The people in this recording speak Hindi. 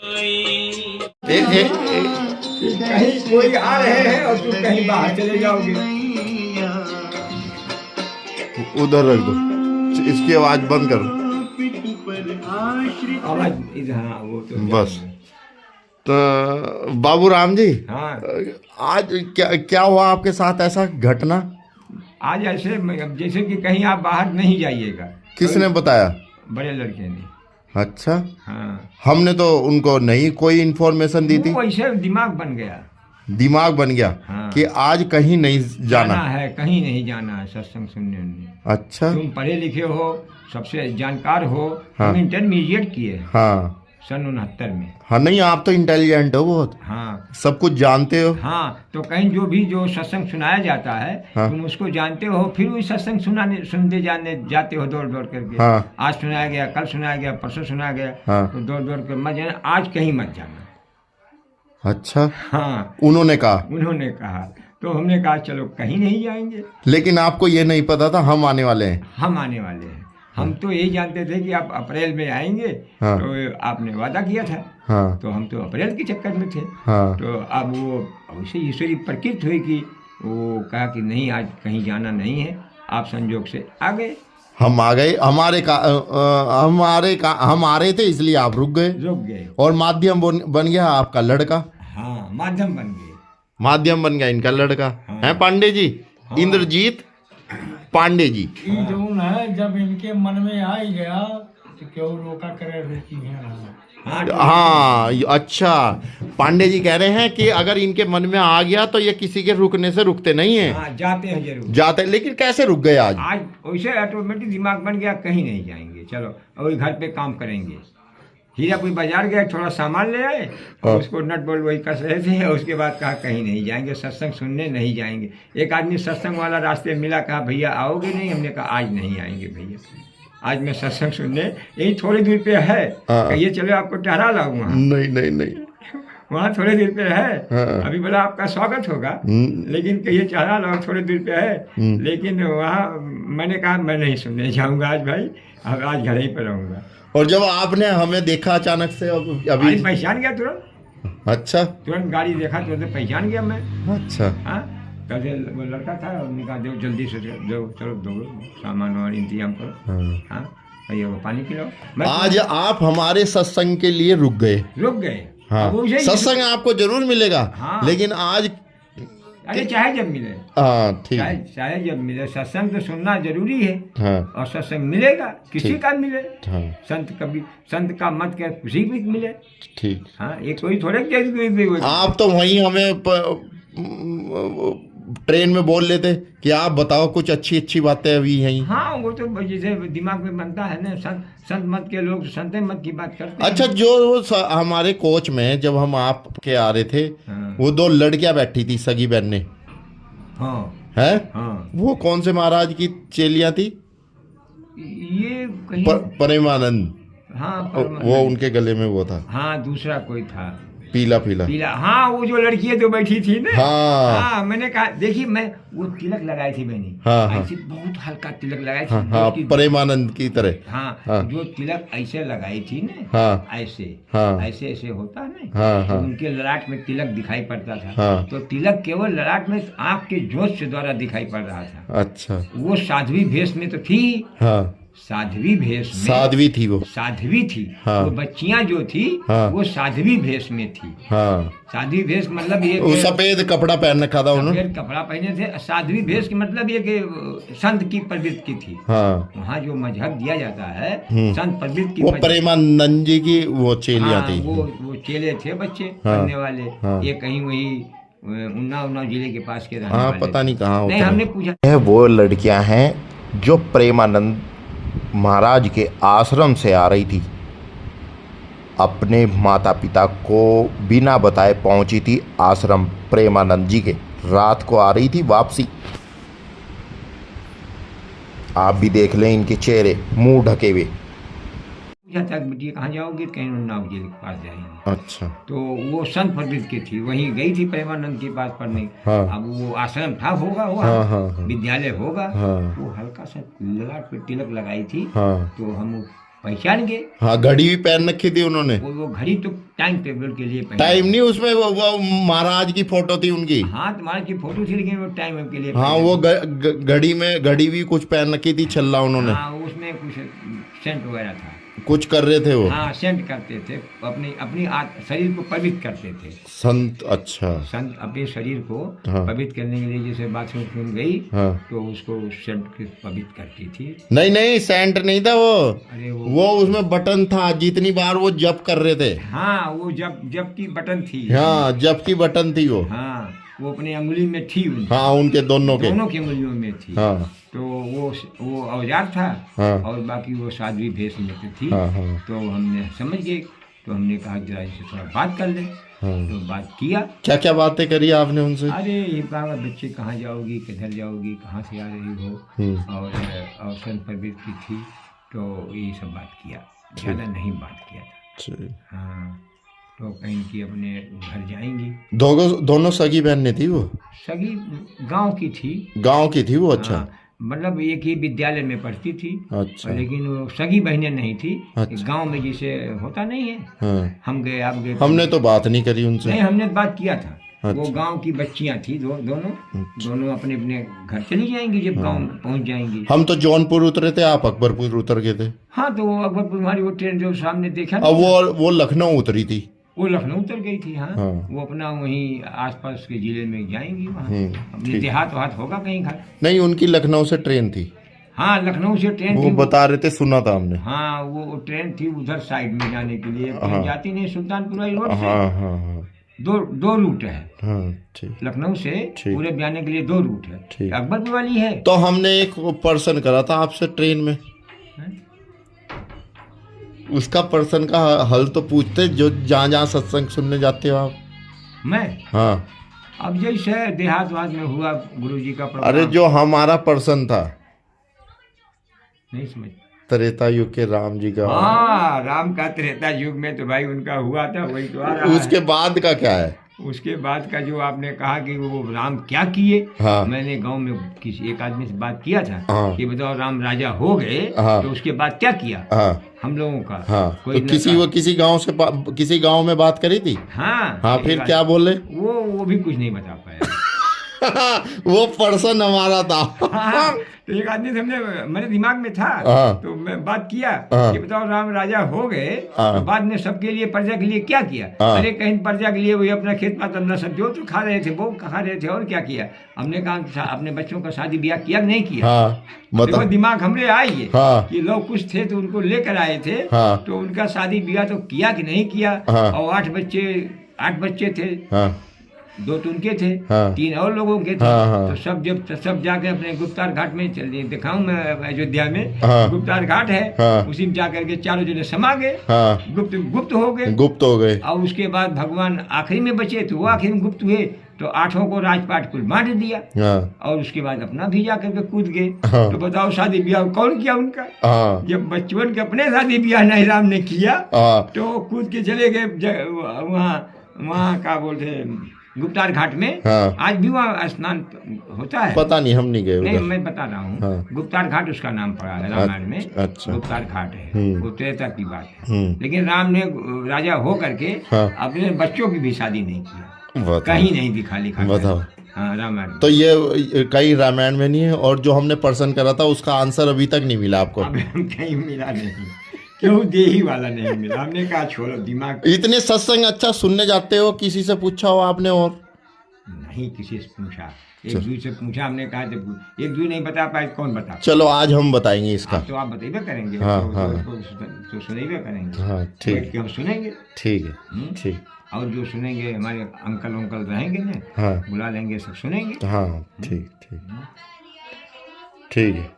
कहीं कोई आ रहे हैं और तुम कहीं बाहर चले जाओगे। उधर रख दो, इसकी आवाज बंद करो। आवाज इधर, हाँ वो तो बस। तो बाबू राम जी, हाँ आज क्या क्या हुआ आपके साथ ऐसा घटना? आज ऐसे जैसे कि कहीं आप बाहर नहीं जाइएगा। किसने बताया? बड़े लड़के ने। अच्छा, हाँ हमने तो उनको नहीं कोई इन्फॉर्मेशन दी थी। वो वैसे दिमाग बन गया। दिमाग बन गया हाँ। कि आज कहीं नहीं जाना। है, कहीं नहीं जाना है सत्संग सुनने में। अच्छा। तुम पढ़े लिखे हो, सबसे जानकार हो। हाँ। हम इंटरमीडिएट किए हाँ सन 69 में। हाँ, नहीं आप तो इंटेलिजेंट हो बहुत, हाँ सब कुछ जानते हो। हाँ, तो कहीं जो सत्संग सुनाया जाता है, हाँ। तुम उसको जानते हो, फिर वही सत्संग सुनते जाते हो दौड़ दौड़ करके। हाँ। आज सुनाया गया, कल सुनाया गया, परसों सुनाया गया। हाँ। तो दौड़ दौड़ कर मत जाना, आज कहीं मत जाना। अच्छा, हाँ, उन्होंने कहा। उन्होंने कहा तो हमने कहा चलो कहीं नहीं जाएंगे। लेकिन आपको ये नहीं पता था हम आने वाले हैं। हम आने वाले हैं। हम तो यही जानते थे कि आप अप्रैल में आएंगे। हाँ। तो आपने वादा किया था। हाँ। तो हम तो अप्रैल के चक्कर में थे। हाँ। तो अब वो वैसे ईश्वरी प्रकृति हुई कि वो कहा कि नहीं आज कहीं जाना नहीं है, आप संजोग से आ गए। हम आ गए, हम आ रहे थे इसलिए आप रुक गए। और माध्यम बन गया आपका लड़का। हाँ, माध्यम बन गए। माध्यम बन गया इनका लड़का। हाँ। है पांडे जी। हाँ। इंद्रजीत पांडे जी। ये जो है जब इनके मन में आ ही गया तो क्यों रोका करे, रुचि है। हाँ, हाँ, अच्छा, पांडे जी कह रहे हैं कि अगर इनके मन में आ गया तो ये किसी के रुकने से रुकते नहीं है। हाँ, जाते हैं जरूर। जाते, लेकिन कैसे रुक गए आज? आज वैसे ऑटोमेटिक दिमाग बन गया कहीं नहीं जाएंगे, चलो वही घर पे काम करेंगे। हीरापुर बाजार गए, थोड़ा सामान ले आए और उसको नट बोल्ट वही कस रहे थे। और उसके बाद कहा कहीं नहीं जाएंगे, सत्संग सुनने नहीं जाएंगे। एक आदमी सत्संग वाला रास्ते मिला, कहा भैया आओगे नहीं? हमने कहा आज नहीं आएंगे भैया, आज मैं सत्संग सुनने यही थोड़ी दूर पे है। कहिए चलो आपको टहरा लाऊं वहाँ। नहीं नहीं नहीं, वहाँ थोड़ी दूर पे है। हाँ। अभी बोला आपका स्वागत होगा, लेकिन कहिए टहरा लाओ, थोड़ी दूर पे है। लेकिन वहाँ मैंने कहा मैं नहीं सुनने जाऊँगा आज भाई, अब आज घर ही पर रहूँगा। और जब आपने हमें देखा अचानक से, अभी पहचान गया तुरंत। अच्छा, तुरंत गाड़ी देखा, तुरंत पहचान गया मैं। अच्छा। हाँ, कल वो लड़का था, उन्होंने कहा दो जल्दी से दो, चलो दो सामान और इंतजाम करो। हाँ, भैया वो पानी पिलाओ। आज आप हमारे सत्संग के लिए रुक गए। हाँ, अब उसे ही- सत्संग आपको जरूर मिलेगा। हाँ। लेकिन आज अरे चाहे जब मिले, हाँ ठीक है। चाहे जब मिले, सत्संग तो सुनना जरूरी है। हाँ और सत्संग मिलेगा, किसी ठीक। का मिले। हाँ संत का मत क्या किसी भी मिले। ठीक। हाँ, ये कोई थोड़े कोई आप तो वहीं हमें ट्रेन में बोल लेते कि आप बताओ कुछ अच्छी अच्छी बातें अभी यहीं। हाँ, वो तो जैसे दिमाग में बनता है ना, संत मत के लोग संत मत की बात करते हैं। अच्छा, जो हमारे कोच में जब हम आपके आ रहे थे, हाँ। वो दो लड़कियां बैठी थी सगी बहन ने, हाँ है? हाँ, वो कौन से महाराज की चेलियां थी? ये कहीं प्रेमानंद। हाँ, वो उनके गले में वो था, हाँ, दूसरा कोई था पीला पीला। पीला। हाँ, वो जो लड़की जो बैठी थी ना। हाँ। हाँ, मैंने कहा देखी, मैं वो तिलक लगाई थी मैंने। हाँ, हाँ। ऐसे बहुत हल्का तिलक लगाई थी। हाँ हाँ, उसकी- प्रेमानंद की तरह। हाँ, हाँ। जो तिलक ऐसे लगाई थी ना। हाँ। ऐसे हाँ। ऐसे ऐसे होता है ना। हाँ, हाँ। तो उनके ललाट में तिलक दिखाई पड़ता था। हाँ। तो तिलक केवल ललाट में आँख के जोश से द्वारा दिखाई पड़ रहा था। अच्छा। वो साध्वी भेष में तो थी। हाँ, साध्वी भेष में साध्वी थी वो। साध्वी थी। हाँ। वो बच्चियां जो थी, हाँ। वो साध्वी भेष में थी। हाँ, साध्वी भेष मतलब ये वो सफेद कपड़ा पहन रखा था उन्होंने। सफेद कपड़ा पहने थे। साध्वी भेष की मतलब ये कि संत की प्रवृत्ति की थी। हाँ, वहाँ जो मजहब दिया जाता है, संत प्रवृत्ति की वो मजहब। प्रेमानंद जी की वो चेलियां हाँ, थी। वो चेले थे बच्चे हाँ। पढ़ने वाले। हाँ। ये कहीं वही उन्नाव जिले के पास के रहने हाँ, वाले पता थे। नहीं कहाँ होता नहीं, है। हमने पूछा। यह वो लड़कियां हैं जो प्रेमानंद महाराज के आश्रम से आ रही थी। अपने माता पिता को बिना बताए पहुंची थी आश्रम प्रेमानंद जी के। रात को आ रही थी वापसी। आप भी देख लें इनके चेहरे, मुंह ढके हुए। पूछा था बेटी कहाँ जाओगे? कहीं उन्नाव जिले के पास जाएंगे। अच्छा। तो वो संत प्रवृत्ति की थी, वहीं गई थी प्रेमानंद के पास पढ़ने। हाँ। अब वो आश्रम था, होगा हाँ, वहाँ हाँ, हाँ। विद्यालय होगा। हाँ। वो हल्का सा ललाट पे तिलक लगाई थी। हाँ। तो हम पहचान गए। हाँ, घड़ी भी पहन रखी थी उन्होंने। वो घड़ी तो टाइम टेबल के लिए पहनी। टाइम नहीं, उसमें वो महाराज की फोटो थी उनकी। हाँ, तुम्हारी की फोटो थी, लेकिन वो टाइम के लिए हाँ, पहनी। वो घड़ी में घड़ी भी कुछ पहन रखी थी, छल्ला उन्होंने। हाँ, उसमें कुछ सेंट वगैरह था। कुछ कर रहे थे वो। हाँ, सेंट करते थे, अपनी अपनी शरीर को पवित्र करते थे। संत, अच्छा। संत अपने शरीर को हाँ। पवित्र करने के लिए जैसे बाथरूम गई हाँ। तो उसको सेंट के पवित्र करती थी। नहीं, सेंट नहीं था वो। अरे वो उसमें बटन था, जितनी बार वो जप कर रहे थे। हाँ, वो जब की बटन थी। हाँ, जप की बटन थी वो। हाँ, वो अपने अंगुली में थी उनकी। हाँ, उनके दोनों के अंगुलियों में थी। हाँ। तो वो औजार था। हाँ। और बाकी वो साध्वी भेष में थी। हाँ, हाँ। तो हमने समझ गए, तो हमने कहा जरा इनसे थोड़ा बात कर ले। हाँ। तो बात किया। क्या क्या बातें करी आपने उनसे? अरे ये कहा, बच्चे कहाँ जाओगी, किधर जाओगी, कहाँ से आ रही हो, और सन परवेश की थी। तो ये सब बात किया, ज़्यादा नहीं बात किया था। हाँ, तो कहीं की अपने घर जाएंगी। दोनों सगी बहनें थी वो? सगी गांव की थी। गांव की थी वो? अच्छा। हाँ, मतलब एक ही विद्यालय में पढ़ती थी। अच्छा। लेकिन वो सगी बहनें नहीं थी। अच्छा। गांव में जैसे होता नहीं है। हाँ। हम गए, आप गए। हमने तो बात नहीं करी उनसे। नहीं, हमने बात किया था। अच्छा। वो गांव की बच्चियां थी, दोनों अपने अपने घर चली जाएंगी जब गांव पहुंच जाएंगी। हम तो जौनपुर उतरे थे, आप अकबरपुर उतर गए थे। हाँ, तो वो अकबरपुर हमारी वो ट्रेन जो सामने देखा ना, अब वो लखनऊ उतरी थी। वो लखनऊ उतर गई थी। हाँ, हाँ। वो अपना वहीं आसपास के जिले में जाएंगी वहाँ। अपने ठीक। देहात वहात होगा कहीं घर। नहीं, उनकी लखनऊ से ट्रेन थी। हाँ, लखनऊ से ट्रेन वो थी। बता रहे थे, सुना था हमने। हाँ, वो ट्रेन थी उधर साइड में जाने के लिए। हाँ। ट्रेन जाती नहीं सुल्तानपुर वाली रोड से। हाँ, हाँ, हाँ। दो रूट है। हाँ, ठीक। लखनऊ से ठीक। पूरे जाने के लिए 2 रूट है। ठीक। अकबरपुर वाली है। तो हमने एक पर्सन करा था आपसे ट्रेन में, उसका पर्सन का हल तो पूछते, जो जहाँ सत्संग सुनने जाते हो आप। मैं हाँ। अब जैसे देहात वाद में हुआ गुरुजी का प्रोग्राम। अरे जो हमारा पर्सन था, नहीं समझ। त्रेता युग के राम जी का। हाँ, राम का त्रेता युग में तो भाई उनका हुआ था, वही तो आ रहा उसके बाद का क्या है? उसके बाद का जो आपने कहा कि वो राम क्या किए। हाँ। मैंने गांव में किसी एक आदमी से बात किया था। हाँ। कि बताओ, राम राजा हो गए। हाँ। तो उसके बाद क्या किया। हाँ। हम लोगों का। हाँ, कोई तो न किसी गांव में बात करी थी। हाँ। हाँ, फिर क्या बोले? वो भी कुछ नहीं बता पाया। वो पर्सन हमारा था। हाँ, तो एक आदमी से हमने, मेरे दिमाग में था। हाँ। तो मैं बात किया। हाँ। कि बताओ, राम राजा हो गए। हाँ। तो बाद में सबके लिए, प्रजा के लिए क्या किया। हाँ। अरे कहीं प्रजा के लिए वही अपना खेत पात अपना सब जो तो खा रहे थे वो खा रहे थे, और क्या किया। हमने कहा अपने बच्चों का शादी ब्याह किया नहीं किया। हाँ, देखो दिमाग हमरे आई है। हाँ। कि लोग कुछ थे तो उनको लेकर आए थे। हाँ। तो उनका शादी ब्याह तो किया कि नहीं किया। हाँ। और 8 बच्चे थे। हाँ। 2 तो उनके थे। हाँ। 3 और लोगों के थे। हाँ, हाँ। तो सब जाके अपने गुप्तार घाट में चलिए दिखाऊं मैं, अयोध्या में। हाँ। गुप्तार घाट है। हाँ। उसी में जाकर के चारों जने समा गए। हाँ। गुप्त हो गए। गुप्त हो गए। और उसके बाद भगवान आखिरी में बचे, तो वो आखिरी में गुप्त हुए। तो 8 को राजपाट कुल बांट दिया। हाँ। और उसके बाद अपना भी जाकर के कूद गए। हाँ। तो बताओ, शादी ब्याह कौन किया उनका। हाँ। जब बचपन के अपने शादी ब्याह नहीं राम ने किया। हाँ। तो कूद के चले गए वहाँ क्या बोलते हैं, गुप्तार घाट में। हाँ। आज भी वहाँ स्नान होता है। पता नहीं, हम नहीं गए नहीं, उधर। मैं बता रहा हूँ। हाँ। गुप्तार घाट उसका नाम पड़ा है रामायण में। अच्छा। गुप्तार घाट है। वो त्रेता की बात है। हम्म। लेकिन राम ने राजा हो करके हाँ। अपने बच्चों की भी शादी नहीं किया। बताओ। कहीं नहीं दिखा लिखा। बताओ। हाँ, रामायण में। तो ये कहीं रामायण में नहीं है। और जो हमने पर्सन करा था उसका आंसर अभी तक नहीं मिला आपको? अब कहीं मिला नहीं, क्यों दे ही वाला नहीं मिला। हमने कहा छोड़ो दिमाग। इतने सत्संग अच्छा सुनने जाते हो, किसी से पूछा हो आपने? और नहीं, किसी से पूछा, एक दूसरे से पूछा। हमने कहा जब एक दूसरे नहीं बता पाए कौन बता। चलो आज हम बताएंगे इसका। तो आप बतेबे करेंगे। हाँ, तो, हाँ। तो सुनेबे करेंगे। हाँ, ठीक। बैठ के हम सुनेंगे। ठीक है। ठीक। और जो सुनेंगे हमारे अंकल रहेंगे ना। हाँ। बुला लेंगे, सब सुनेंगे। हाँ, ठीक ठीक ठीक है।